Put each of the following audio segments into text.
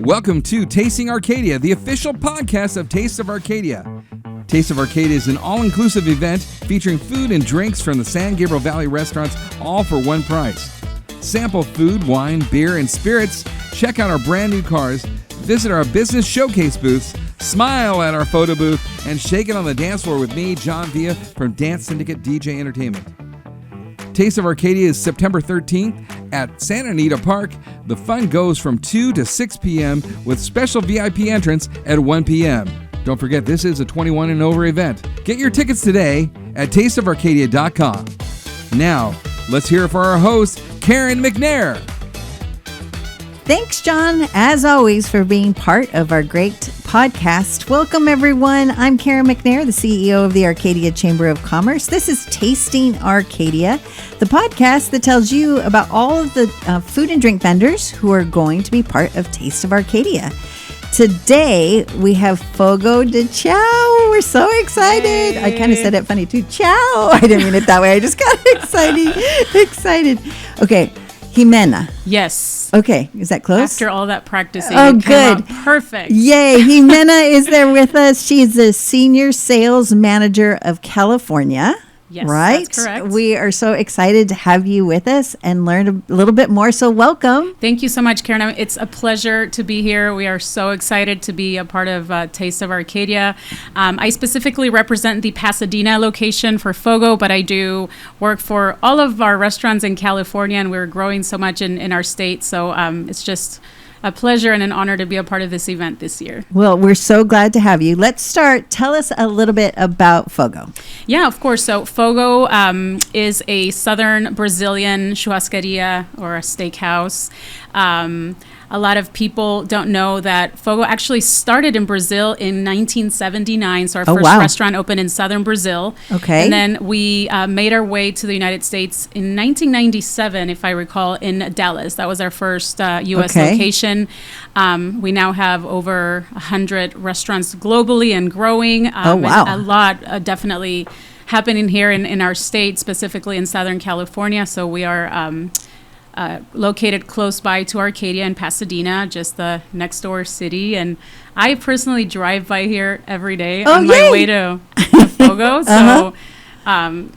Welcome to Tasting Arcadia, the official podcast of Taste of Arcadia. Taste of Arcadia is an all-inclusive event featuring food and drinks from the San Gabriel Valley restaurants, all for one price. Sample food, wine, beer, and spirits. Check out our brand new cars. Visit our business showcase booths. Smile at our photo booth and shake it on the dance floor with me, John Villa, from Dance Syndicate DJ Entertainment. Taste of Arcadia is September 13th at Santa Anita Park. The fun goes from 2 to 6 p.m. with special VIP entrance at 1 p.m. Don't forget, this is a 21 and over event. Get your tickets today at tasteofarcadia.com. Now, let's hear it for our host, Karen Mac Nair. Thanks, John, as always, for being part of our great podcast. Welcome, everyone. I'm Karen Mac Nair, the CEO of the Arcadia Chamber of Commerce. This is Tasting Arcadia, the podcast that tells you about all of the food and drink vendors who are going to be part of Taste of Arcadia. Today, we have Fogo de Chão. We're so excited. Yay. I kind of said it funny, too. Ciao. I didn't mean it that way. I just got excited. Okay. Jimena. Yes. Okay. Is that close? After all that practicing. Oh, it good. Came out perfect. Yay. Jimena is there with us. She's the Senior Sales Manager of California. Yes, right? That's correct. We are so excited to have you with us and learn a little bit more. So welcome. Thank you so much, Karen. It's a pleasure to be here. We are so excited to be a part of Taste of Arcadia. I specifically represent the Pasadena location for Fogo, but I do work for all of our restaurants in California, and we're growing so much in our state. So it's just a pleasure and an honor to be a part of this event this year. Well, we're so glad to have you. Let's start. Tell us a little bit about Fogo. Yeah, of course. So Fogo is a southern Brazilian churrascaria or a steakhouse. A lot of people don't know that Fogo actually started in Brazil in 1979. So our first restaurant opened in southern Brazil. Okay. And then we made our way to the United States in 1997, if I recall, in Dallas. That was our first U.S. location. We now have over 100 restaurants globally and growing. And a lot definitely happening here in our state, specifically in Southern California. So we are located close by to Arcadia and Pasadena, just the next door city. And I personally drive by here every day on my way to Fogo. So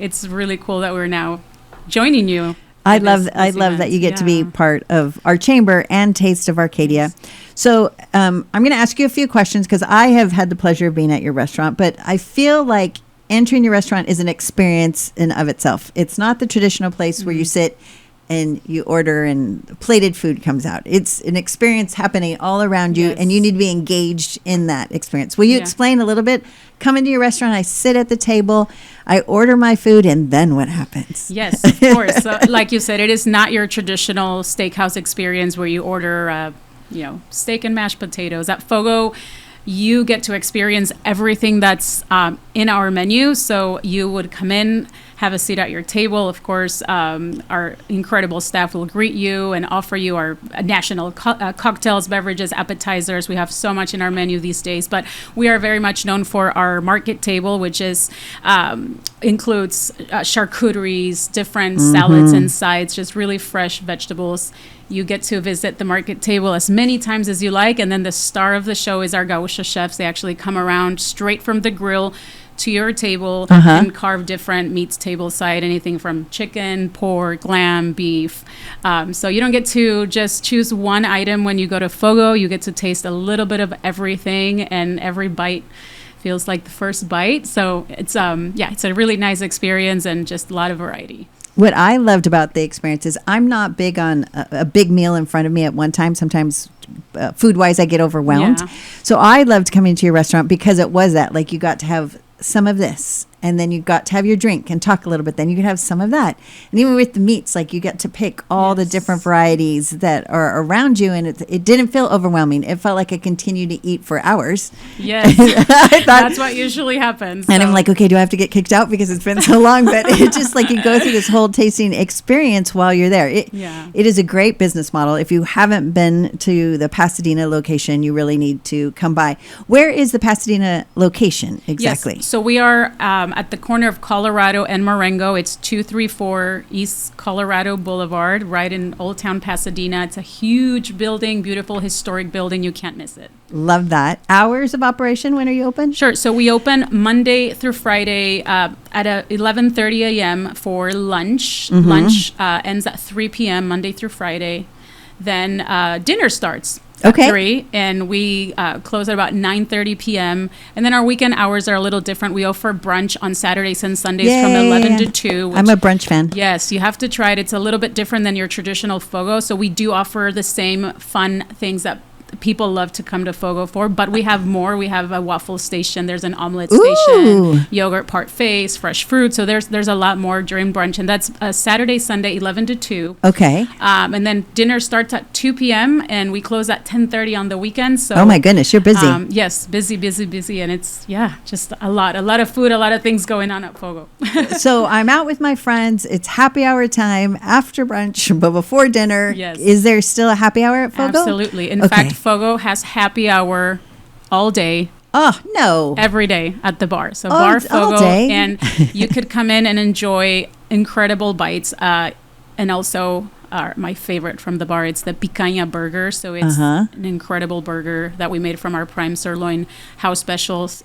it's really cool that we're now joining you. I love that you get to be part of our chamber and Taste of Arcadia. So I'm going to ask you a few questions because I have had the pleasure of being at your restaurant, but I feel like entering your restaurant is an experience in of itself. It's not the traditional place where you sit and you order and plated food comes out. It's an experience happening all around you, and you need to be engaged in that experience. Will you explain a little bit? Come into your restaurant, I sit at the table, I order my food, and then what happens? Yes, of course. So, like you said, it is not your traditional steakhouse experience where you order, steak and mashed potatoes. At Fogo, you get to experience everyththing that's in our menu. So you would come in, have a seat at your table. Of course, our incredible staff will greet you and offer you our national cocktails, beverages, appetizers. We have so much in our menu these days, but we are very much known for our market table, which is includes charcuteries, different salads and sides, just really fresh vegetables. You get to visit the market table as many times as you like, and then the star of the show is our Gaúcha chefs. They actually come around straight from the grill to your table and carve different meats table side, anything from chicken, pork, lamb, beef. So you don't get to just choose one item when you go to Fogo. You get to taste a little bit of everything, and every bite feels like the first bite. So it's it's a really nice experience and just a lot of variety. What I loved about the experience is I'm not big on a big meal in front of me at one time. Sometimes food-wise, I get overwhelmed. Yeah. So I loved coming to your restaurant because it was that, like, you got to have some of this, and then you got to have your drink and talk a little bit. Then you could have some of that. And even with the meats, like, you get to pick all the different varieties that are around you, and it didn't feel overwhelming. It felt like I continued to eat for hours. Yes, that's what usually happens. And I'm like, okay, do I have to get kicked out because it's been so long? But it's just like you go through this whole tasting experience while you're there. It is a great business model. If you haven't been to the Pasadena location, you really need to come by. Where is the Pasadena location exactly? Yes, so we are at the corner of Colorado and Marengo. It's 234 East Colorado Boulevard, right in Old Town Pasadena. It's a huge building, beautiful historic building. You can't miss it. Love that. Hours of operation, when are you open? Sure. So we open Monday through Friday at 11:30 a.m. for lunch. Lunch ends at 3 p.m. Monday through Friday. Then dinner starts at 3, and we close at about 9:30 p.m. And then our weekend hours are a little different. We offer brunch on Saturdays and Sundays from 11 to 2. I'm a brunch fan. Yes, you have to try it. It's a little bit different than your traditional Fogo. So we do offer the same fun things that people love to come to Fogo for, but we have more. We have a waffle station. There's an omelet station, yogurt parfaits, fresh fruit. So there's a lot more during brunch, and that's Saturday, Sunday, 11 to 2. Okay. And then dinner starts at 2 p.m. and we close at 10:30 on the weekends. So oh my goodness, you're busy. Yes, busy, and it's just a lot of food, a lot of things going on at Fogo. So I'm out with my friends. It's happy hour time after brunch, but before dinner. Yes. Is there still a happy hour at Fogo? Absolutely. In fact, Fogo has happy hour all day. Oh, no. Every day at the bar. So Bar Fogo. All day. And you could come in and enjoy incredible bites. And also my favorite from the bar, it's the picanha burger. So it's an incredible burger that we made from our prime sirloin house specials.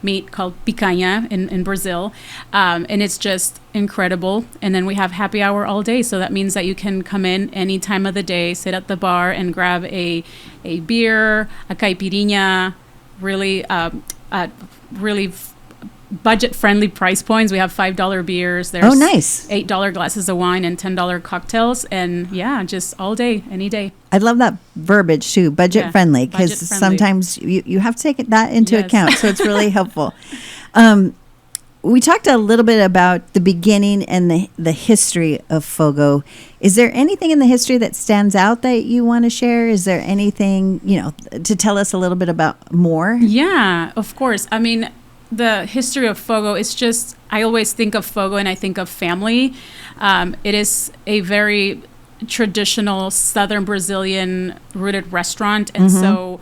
Meat called picanha in Brazil. And it's just incredible. And then we have happy hour all day. So that means that you can come in any time of the day, sit at the bar and grab a beer, a caipirinha, really budget-friendly price points. We have $5 beers. There's nice. $8 glasses of wine and $10 cocktails. And just all day, any day. I love that verbiage too, budget-friendly, because sometimes you have to take that into account. So it's really helpful. We talked a little bit about the beginning and the history of Fogo. Is there anything in the history that stands out that you want to share? Is there anything, to tell us a little bit about more? Yeah, of course. I mean, the history of Fogo is just, I always think of Fogo and I think of family. It is a very traditional Southern Brazilian rooted restaurant. And so,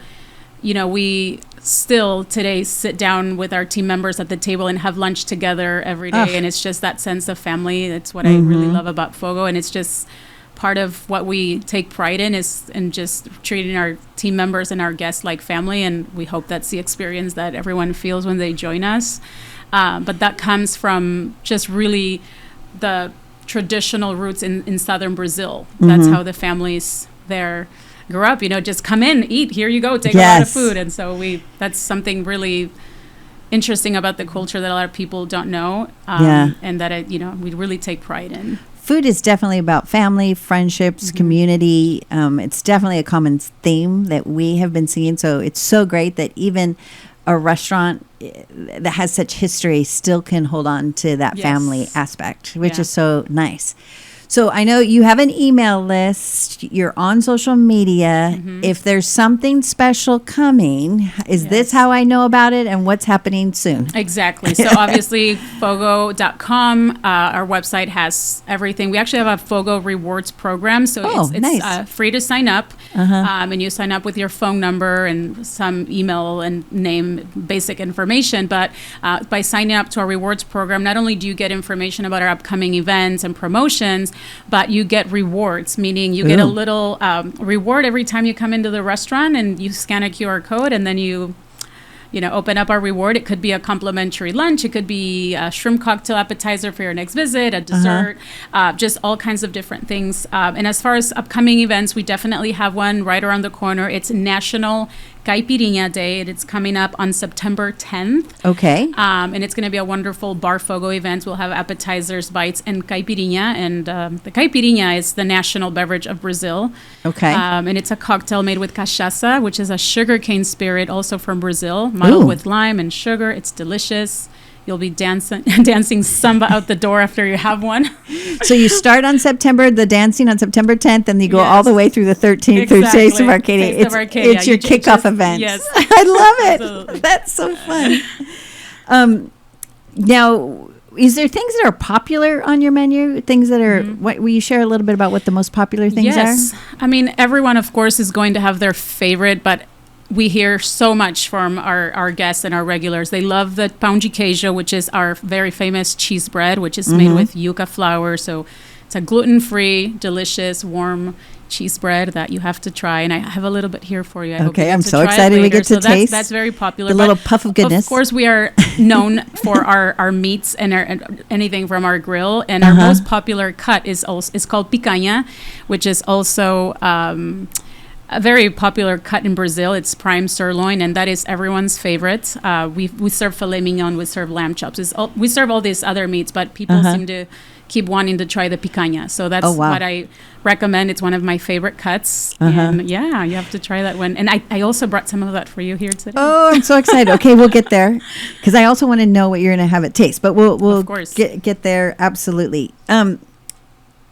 we still today sit down with our team members at the table and have lunch together every day. And it's just that sense of family. That's what I really love about Fogo. And it's just part of what we take pride in is in just treating our team members and our guests like family. And we hope that's the experience that everyone feels when they join us. But that comes from just really the traditional roots in Southern Brazil. That's how the families there grew up, just come in, eat, here you go, take a lot of food. And so that's something really interesting about the culture that a lot of people don't know. And that, we really take pride in. Food is definitely about family, friendships, community. It's definitely a common theme that we have been seeing. So it's so great that even a restaurant that has such history still can hold on to that family aspect, which is so nice. So I know you have an email list. You're on social media. If there's something special coming, is this how I know about it and what's happening soon? Exactly. So obviously, Fogo.com, our website has everything. We actually have a Fogo rewards program. So it's free to sign up. And you sign up with your phone number and some email and name, basic information. But by signing up to our rewards program, not only do you get information about our upcoming events and promotions, but you get rewards, meaning you get a little reward every time you come into the restaurant and you scan a QR code and then you open up our reward. It could be a complimentary lunch. It could be a shrimp cocktail appetizer for your next visit, a dessert, just all kinds of different things. And as far as upcoming events, we definitely have one right around the corner. It's National Caipirinha Day. It's coming up on September 10th. Okay. And it's going to be a wonderful Bar Fogo event. We'll have appetizers, bites, and caipirinha. And the caipirinha is the national beverage of Brazil. Okay. And it's a cocktail made with cachaça, which is a sugarcane spirit, also from Brazil, muddled with lime and sugar. It's delicious. You'll be dancing samba out the door after you have one. So you start on the dancing on September 10th, and you go all the way through the 13th through Taste of Arcadia. It's your kickoff event. Yes. I love it. Absolutely. That's so fun. Now, is there things that are popular on your menu? Things that are, will you share a little bit about what the most popular things are? Yes. I mean, everyone, of course, is going to have their favorite, but we hear so much from our guests and our regulars. They love the pão de queijo, which is our very famous cheese bread, which is made with yuca flour. So it's a gluten-free, delicious, warm cheese bread that you have to try. And I have a little bit here for you. I hope you Okay, get I'm to so try it excited we later. get to So taste that's very popular. the little puff of goodness. Of course, we are known for our meats and anything from our grill. And our most popular cut is called picanha, which is also a very popular cut in Brazil. It's prime sirloin, and that is everyone's favorite. We serve filet mignon, we serve lamb chops. We serve all these other meats, but people seem to keep wanting to try the picanha. So that's what I recommend. It's one of my favorite cuts. And yeah, you have to try that one. And I also brought some of that for you here today. Oh, I'm so excited. Okay, we'll get there because I also want to know what you're going to have it taste. But we'll of course. get there. Absolutely.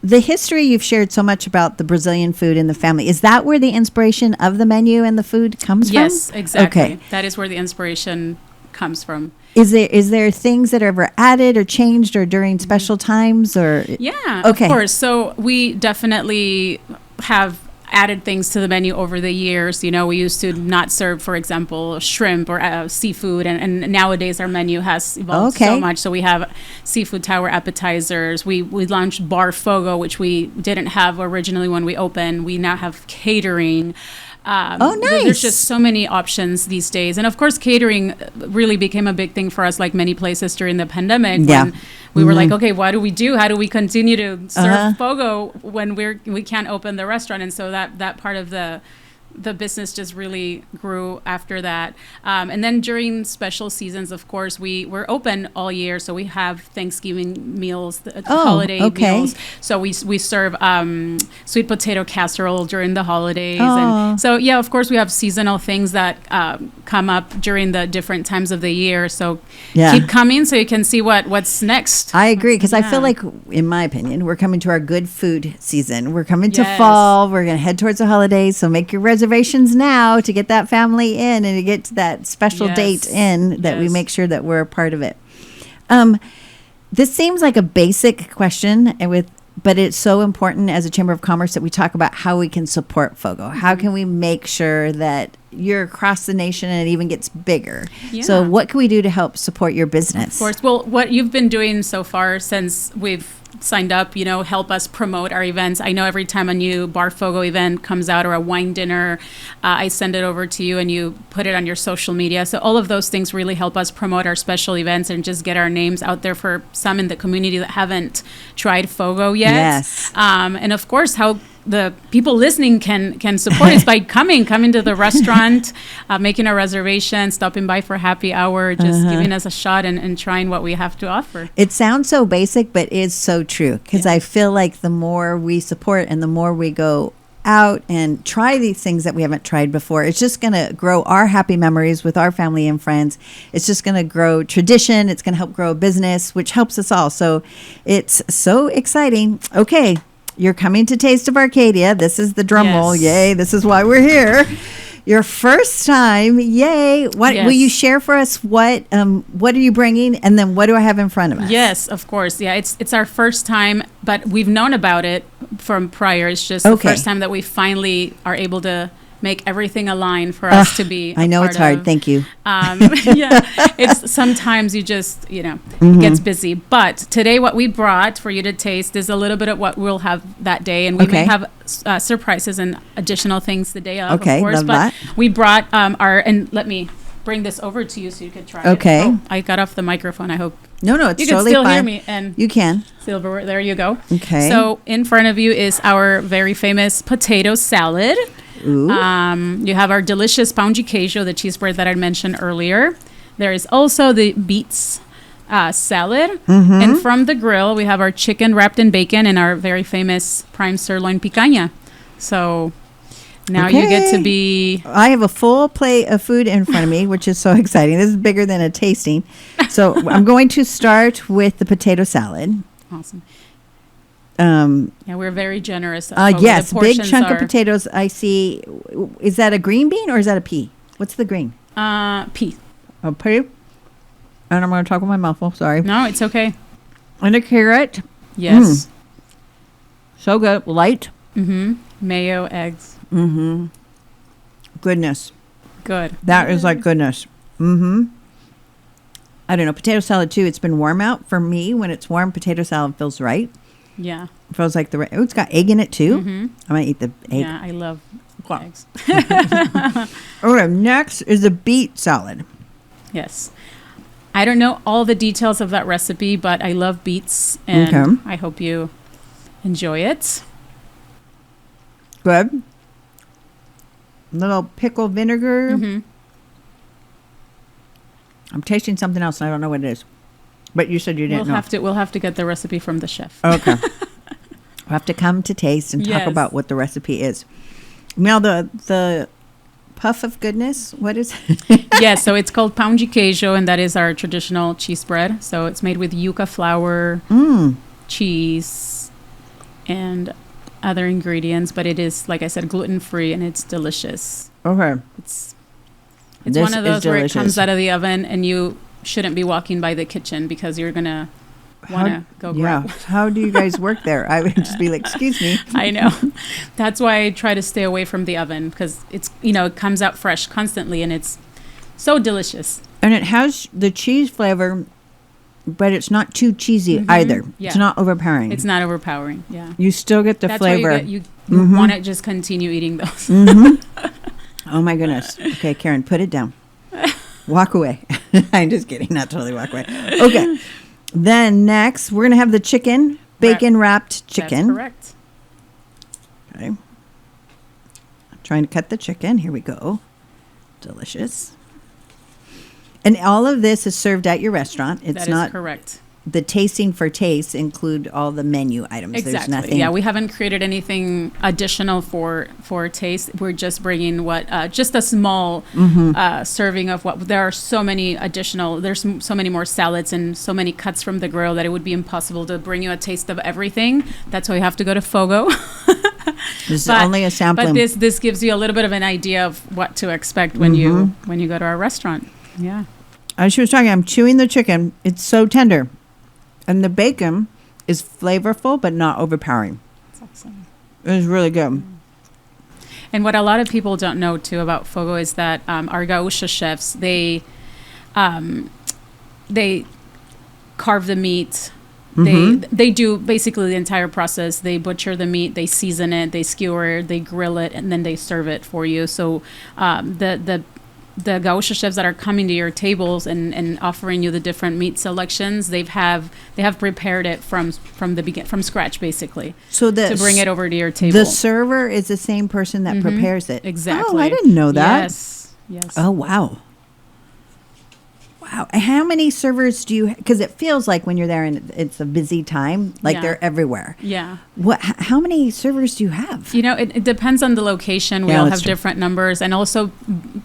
The history you've shared so much about the Brazilian food in the family, is that where the inspiration of the menu and the food comes from? Yes, exactly. Okay. That is where the inspiration comes from. Is there things that are ever added or changed or during special times or? Yeah, Okay. of course. So we definitely have added things to the menu over the years. You know, we used to not serve, for example, shrimp or seafood, and nowadays our menu has evolved so much. So we have seafood tower appetizers. We launched Bar Fogo, which we didn't have originally when we opened. We now have catering. Nice. There's just so many options these days. And of course, catering really became a big thing for us, like many places during the pandemic. Yeah. When we were like, okay, what do we do? How do we continue to serve Fogo when we can't open the restaurant? And so that part of the business just really grew after that. And then during special seasons, of course, we're open all year. So we have Thanksgiving meals, holiday meals. So we serve sweet potato casserole during the holidays. And so, yeah, of course, we have seasonal things that come up during the different times of the year. So keep coming so you can see what's next. I agree, because I feel like, in my opinion, we're coming to our good food season. We're coming to fall. We're going to head towards the holidays. So make your reservations now to get that family in and to get to that special date in, that we make sure that we're a part of it. This seems like a basic question, but it's so important as a Chamber of Commerce that we talk about how we can support Fogo. How can we make sure that you're across the nation and it even gets bigger? So what can we do to help support your business? Of course. Well, what you've been doing so far since we've signed up, help us promote our events. I know every time a new Bar Fogo event comes out or a wine dinner, I send it over to you and you put it on your social media. So all of those things really help us promote our special events and just get our names out there for some in the community that haven't tried Fogo yet. Yes. And of course, how the people listening can support us by coming to the restaurant, making a reservation, stopping by for happy hour, just giving us a shot and trying what we have to offer. It sounds so basic, but it's so true, because I feel like the more we support and the more we go out and try these things that we haven't tried before, it's just going to grow our happy memories with our family and friends. It's just going to grow tradition. It's going to help grow a business, which helps us all. So it's so exciting. Okay. You're coming to Taste of Arcadia. This is the drum roll. Yay. This is why we're here. Your first time. Yay. What will you share for us? What are you bringing? And then what do I have in front of us? Yes, of course. Yeah, it's our first time, but we've known about it from prior. It's just the first time that we finally are able to make everything align for us to be. I know it's hard. Thank you. It's sometimes you just, it gets busy. But today what we brought for you to taste is a little bit of what we'll have that day. And we may have surprises and additional things the day of course. Love but that. we brought and let me bring this over to you so you could try it. Okay. Oh, I got off the microphone, I hope. No, it's you totally can still fine. hear me. And you can. Silverware, there you go. Okay. So in front of you is our very famous potato salad. Ooh. You have our delicious pão de queijo, the cheese bread that I mentioned earlier. There is also the beets salad. And from the grill, we have our chicken wrapped in bacon and our very famous prime sirloin picanha. So now you get to be... I have a full plate of food in front of me, which is so exciting. This is bigger than a tasting. So I'm going to start with the potato salad. Awesome. We're very generous. Yes, big chunk of potatoes. I see. Is that a green bean or is that a pea? What's the green? Pea. A pea. And I'm going to talk with my mouth full. Sorry. No, it's okay. And a carrot. Yes. So good. Light. Mayo, eggs. Goodness. Good. That is like goodness. Mm-hmm. I don't know. Potato salad too. It's been warm out. For me, when it's warm, potato salad feels right. Yeah. It feels like it's got egg in it too. Mm-hmm. I might eat the egg. Yeah, I love eggs. Okay, next is the beet salad. Yes. I don't know all the details of that recipe, but I love beets, and I hope you enjoy it. Good. Little pickle vinegar. Mm-hmm. I'm tasting something else, and I don't know what it is. But you said you didn't know. We'll have to get the recipe from the chef. Okay. We'll have to come to taste and talk about what the recipe is. Now, the puff of goodness, what is it? Yes, so it's called pão de queijo, and that is our traditional cheese bread. So it's made with yuca flour, cheese, and other ingredients. But it is, like I said, gluten-free, and it's delicious. Okay. It's one of those where it comes out of the oven, and you shouldn't be walking by the kitchen because you're going to want to go grab. Yeah. How do you guys work there? I would just be like, excuse me. I know. That's why I try to stay away from the oven, because it's, it comes out fresh constantly, and it's so delicious. And it has the cheese flavor, but it's not too cheesy either. Yeah. It's not overpowering. It's not overpowering. Yeah. You still get the That's flavor. Why you want to just continue eating those. Oh my goodness. Okay, Karen, put it down. Walk away. I'm just kidding. Not totally walk away. Okay. Then next, we're going to have the chicken, bacon wrapped chicken. That's correct. Okay. I'm trying to cut the chicken. Here we go. Delicious. And all of this is served at your restaurant. It's That is correct. The tasting for taste include all the menu items. Exactly. There's nothing. Yeah, we haven't created anything additional for taste. We're just bringing just a small serving of what. There are so many additional. There's so many more salads and so many cuts from the grill that it would be impossible to bring you a taste of everything. That's why you have to go to Fogo. This is only a sampling. But this gives you a little bit of an idea of what to expect when you go to our restaurant. Yeah. As she was talking, I'm chewing the chicken. It's so tender. And the bacon is flavorful, but not overpowering. That's awesome. It was really good. And what a lot of people don't know, too, about Fogo is that our Gaúcha chefs, they carve the meat. They do basically the entire process. They butcher the meat, they season it, they skewer it, they grill it, and then they serve it for you. So the Gaúcha chefs that are coming to your tables and offering you the different meat selections, they have prepared it from scratch, basically. So to bring it over to your table. The server is the same person that prepares it. Exactly. Oh, I didn't know that. Yes. Oh, wow. Wow. How many servers do you? Because it feels like when you're there and it's a busy time, like they're everywhere. Yeah. How many servers do you have? It depends on the location. We all have different numbers, and also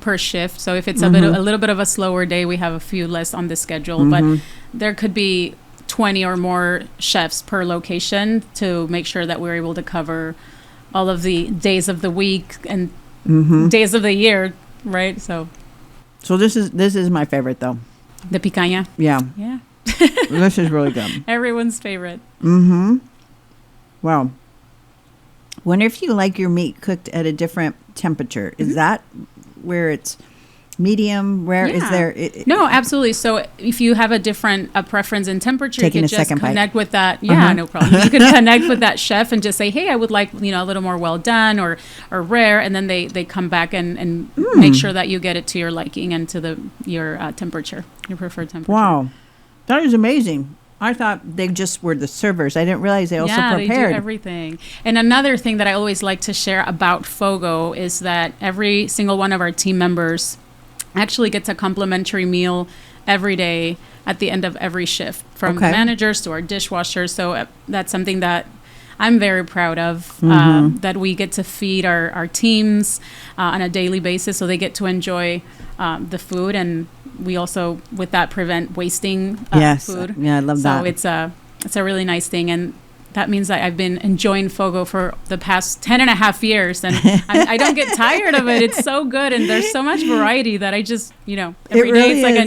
per shift. So if it's a little bit of a slower day, we have a few less on the schedule. But there could be 20 or more chefs per location to make sure that we're able to cover all of the days of the week and days of the year, right? So this is my favorite though. The picanha. Yeah. Yeah. This is really good. Everyone's favorite. Wow. Wonder if you like your meat cooked at a different temperature. Is that where it's medium, rare? Yeah. Is there? No, absolutely. So if you have a preference in temperature, you can just connect with that. Yeah, no problem. You can connect with that chef and just say, hey, I would like, a little more well done or rare. And then they come back and make sure that you get it to your liking and to your temperature, your preferred temperature. Wow. That is amazing. I thought they just were the servers. I didn't realize they also prepared. Yeah, they do everything. And another thing that I always like to share about Fogo is that every single one of our team members actually gets a complimentary meal every day at the end of every shift, from managers to our dishwashers. So that's something that I'm very proud of, that we get to feed our teams on a daily basis, so they get to enjoy the food, and we also, with that, prevent wasting food. Yeah, I love that. So it's a really nice thing. And that means that I've been enjoying Fogo for the past 10 and a half years, and I don't get tired of it. It's so good, and there's so much variety that I just, every day it's like a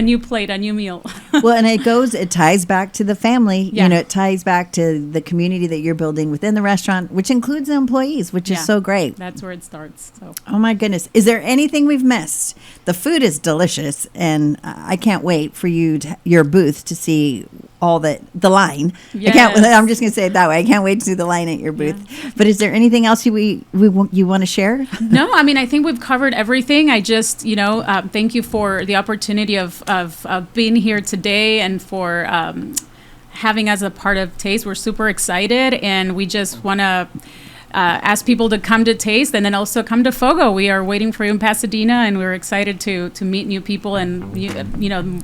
new plate, a new meal. Well, and it ties back to the family. Yeah. It ties back to the community that you're building within the restaurant, which includes the employees, which is so great. That's where it starts. So. Oh my goodness. Is there anything we've missed? The food is delicious, and I can't wait for your booth to see all the line. Yes. I'm just going to say it that way. I can't wait to see the line at your booth. Yeah. But is there anything else you want to share? No, I mean, I think we've covered everything. I just, thank you for the opportunity of being here today and for having us a part of Taste. We're super excited, and we just want to ask people to come to Taste and then also come to Fogo. We are waiting for you in Pasadena, and we're excited to meet new people and,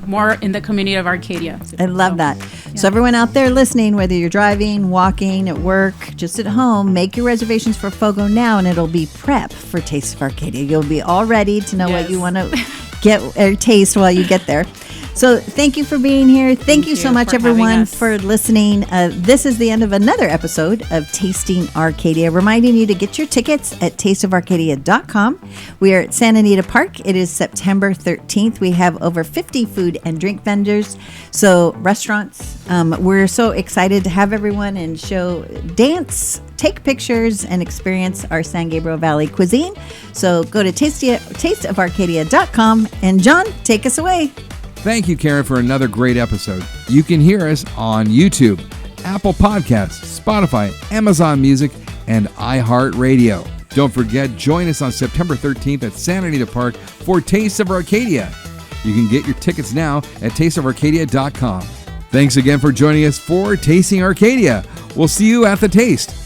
more in the community of Arcadia. I love that. Yeah. So everyone out there listening, whether you're driving, walking, at work, just at home, make your reservations for Fogo now, and it'll be prep for Taste of Arcadia. You'll be all ready to know what you want to get or taste while you get there. So thank you for being here. Thank you so much, everyone, for listening. This is the end of another episode of Tasting Arcadia, reminding you to get your tickets at tasteofarcadia.com. We are at Santa Anita Park. It is September 13th. We have over 50 food and drink vendors, so restaurants. We're so excited to have everyone and dance, take pictures, and experience our San Gabriel Valley cuisine. So go to tasteofarcadia.com. And John, take us away. Thank you, Karen, for another great episode. You can hear us on YouTube, Apple Podcasts, Spotify, Amazon Music, and iHeartRadio. Don't forget, join us on September 13th at Santa Anita Park for Taste of Arcadia. You can get your tickets now at tasteofarcadia.com. Thanks again for joining us for Tasting Arcadia. We'll see you at the Taste.